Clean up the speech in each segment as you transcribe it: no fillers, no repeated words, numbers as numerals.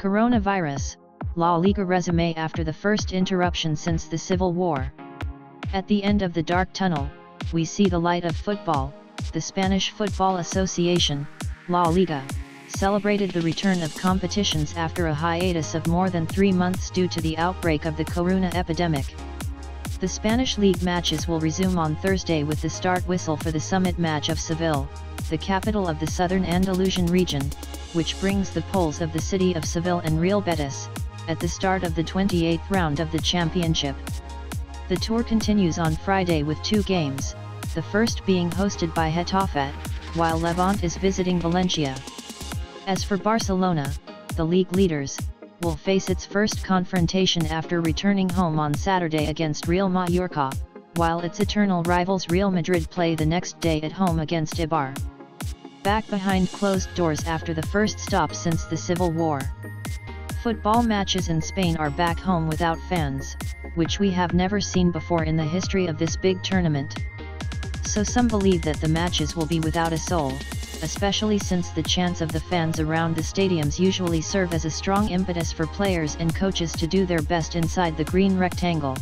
Coronavirus, La Liga resume after the first interruption since the Civil War. At the end of the dark tunnel, we see the light of football. The Spanish Football Association, La Liga, celebrated the return of competitions after a hiatus of more than 3 months due to the outbreak of the corona epidemic. The Spanish league matches will resume on Thursday with the start whistle for the summit match of Seville, the capital of the southern Andalusian region, which brings the poles of the city of Seville and Real Betis, at the start of the 28th round of the championship. The tour continues on Friday with 2 games, the first being hosted by Getafe, while Levante is visiting Valencia. As for Barcelona, the league leaders, will face its first confrontation after returning home on Saturday against Real Mallorca, while its eternal rivals Real Madrid play the next day at home against Eibar. Back behind closed doors after the first stop since the Civil War. Football matches in Spain are back home without fans, which we have never seen before in the history of this big tournament. So some believe that the matches will be without a soul, especially since the chants of the fans around the stadiums usually serve as a strong impetus for players and coaches to do their best inside the green rectangle.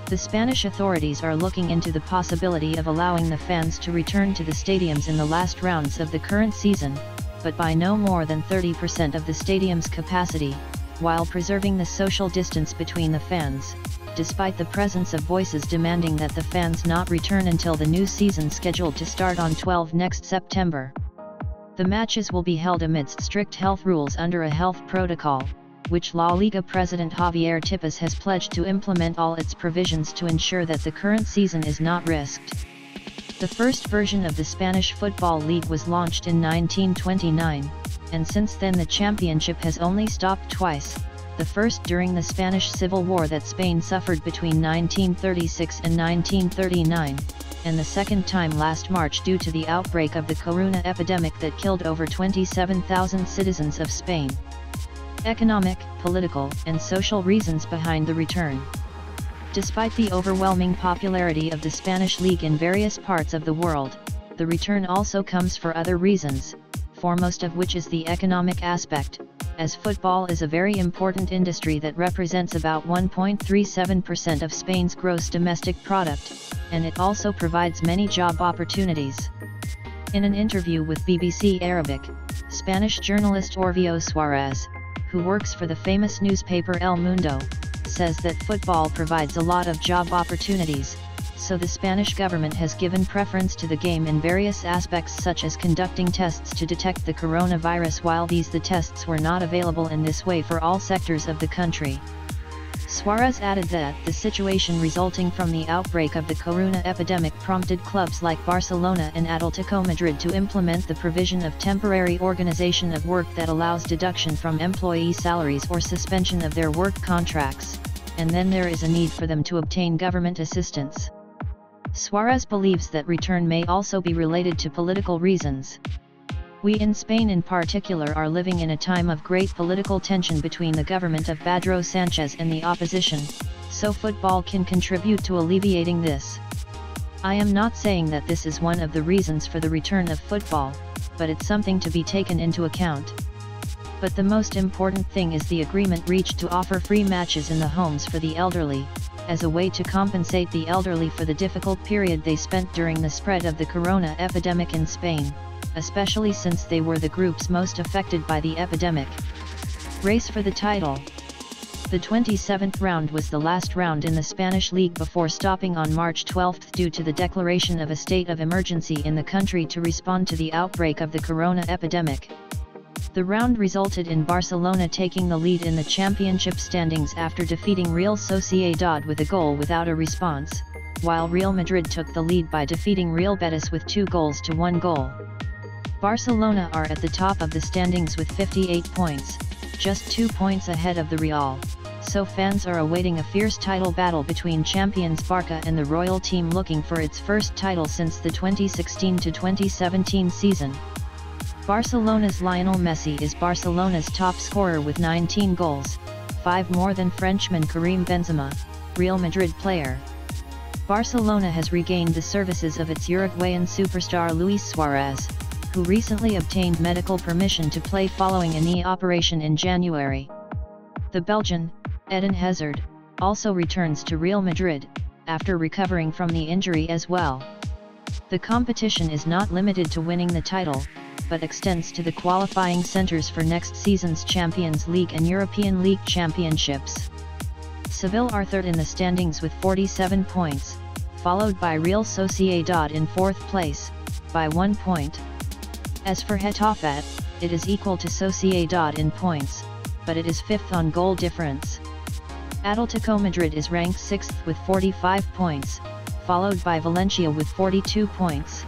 The Spanish authorities are looking into the possibility of allowing the fans to return to the stadiums in the last rounds of the current season, but by no more than 30% of the stadium's capacity, while preserving the social distance between the fans, despite the presence of voices demanding that the fans not return until the new season scheduled to start on 12 next September. The matches will be held amidst strict health rules under a health protocol, which La Liga president Javier Tebas has pledged to implement all its provisions to ensure that the current season is not risked. The first version of the Spanish Football League was launched in 1929, and since then the championship has only stopped twice, the first during the Spanish Civil War that Spain suffered between 1936 and 1939, and the second time last March due to the outbreak of the corona epidemic that killed over 27,000 citizens of Spain. Economic, political, and social reasons behind the return. Despite the overwhelming popularity of the Spanish league in various parts of the world, the return also comes for other reasons, foremost of which is the economic aspect, as football is a very important industry that represents about 1.37% of Spain's gross domestic product, and it also provides many job opportunities. In an interview with BBC Arabic, Spanish journalist Orvio Suarez, who works for the famous newspaper El Mundo, says that football provides a lot of job opportunities, so the Spanish government has given preference to the game in various aspects such as conducting tests to detect the coronavirus, while the tests were not available in this way for all sectors of the country. Suarez added that the situation resulting from the outbreak of the corona epidemic prompted clubs like Barcelona and Atletico Madrid to implement the provision of temporary organization of work that allows deduction from employee salaries or suspension of their work contracts, and then there is a need for them to obtain government assistance. Suarez believes that return may also be related to political reasons. We in Spain in particular are living in a time of great political tension between the government of Pedro Sanchez and the opposition, so football can contribute to alleviating this. I am not saying that this is one of the reasons for the return of football, but it's something to be taken into account. But the most important thing is the agreement reached to offer free matches in the homes for the elderly, as a way to compensate the elderly for the difficult period they spent during the spread of the corona epidemic in Spain, especially since they were the groups most affected by the epidemic. Race for the title. The 27th round was the last round in the Spanish league before stopping on March 12 due to the declaration of a state of emergency in the country to respond to the outbreak of the corona epidemic. The round resulted in Barcelona taking the lead in the championship standings after defeating Real Sociedad with a goal without a response, while Real Madrid took the lead by defeating Real Betis with 2-1 goal. Barcelona are at the top of the standings with 58 points, just 2 points ahead of the Real, so fans are awaiting a fierce title battle between champions Barca and the Royal team looking for its first title since the 2016-2017 season. Barcelona's Lionel Messi is Barcelona's top scorer with 19 goals, 5 more than Frenchman Karim Benzema, Real Madrid player. Barcelona has regained the services of its Uruguayan superstar Luis Suarez, who recently obtained medical permission to play following a knee operation in January. The Belgian, Eden Hazard, also returns to Real Madrid, after recovering from the injury as well. The competition is not limited to winning the title, but extends to the qualifying centres for next season's Champions League and European League championships. Seville are third in the standings with 47 points, followed by Real Sociedad in fourth place, by 1 point. As for Getafe, it is equal to Sociedad in points, but it is fifth on goal difference. Atletico Madrid is ranked 6th with 45 points, followed by Valencia with 42 points.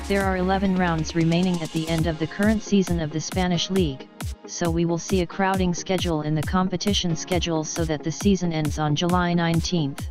There are 11 rounds remaining at the end of the current season of the Spanish League, so we will see a crowding schedule in the competition schedule so that the season ends on July 19th.